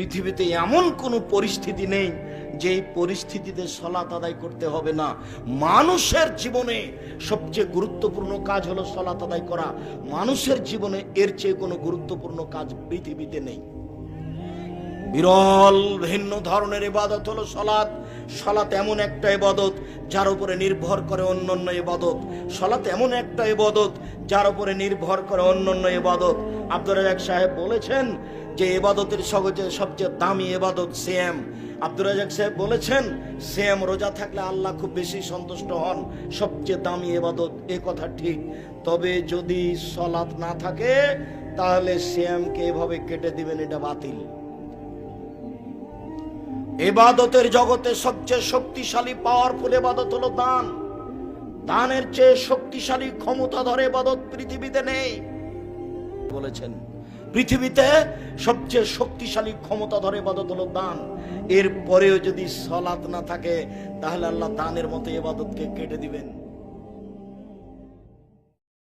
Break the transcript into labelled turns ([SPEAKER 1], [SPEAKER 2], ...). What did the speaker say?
[SPEAKER 1] পৃথিবীতে এমন কোনো পরিস্থিতি নেই যে পরিস্থিতিতে সালাত আদায় করতে হবে না। মানুষের জীবনে সবচেয়ে গুরুত্বপূর্ণ কাজ হলো সালাত আদায় করা। মানুষের জীবনে এর চেয়ে কোনো গুরুত্বপূর্ণ কাজ পৃথিবীতে নেই। বিরল ভিন্ন ধরনের ইবাদত হলো সালাত। সালাত এমন একটা ইবাদত যার উপরে নির্ভর করে অন্যান্য ইবাদত। সালাত এমন একটা ইবাদত যার উপরে নির্ভর করে অন্যান্য ইবাদত। আব্দুর রাজ্জাক সাহেব বলেছেন যে ইবাদতের সবচেয়ে দামি ইবাদত সিয়াম। আব্দুর রাজ্জাক সাহেব বলেছেন সিয়াম রোজা থাকলে আল্লাহ খুব বেশি সন্তুষ্ট হন, সবচেয়ে দামি ইবাদত। এ কথা ঠিক, তবে যদি সালাত না থাকে তাহলে সিয়ামকে এভাবে কেটে দিবেন, এটা বাতিল। ইবাদতের জগতে সবচেয়ে শক্তিশালী পাওয়ারফুল ইবাদত হলো দান। দানের চেয়ে শক্তিশালী ক্ষমতাধর ইবাদত পৃথিবীতে নেই। বলেছেন পৃথিবীতে সবচেয়ে শক্তিশালী ক্ষমতাধর ইবাদত হলো দান। এর পরেও যদি সালাত না থাকে তাহলে আল্লাহ দানের মতো ইবাদতকে কেটে দিবেন।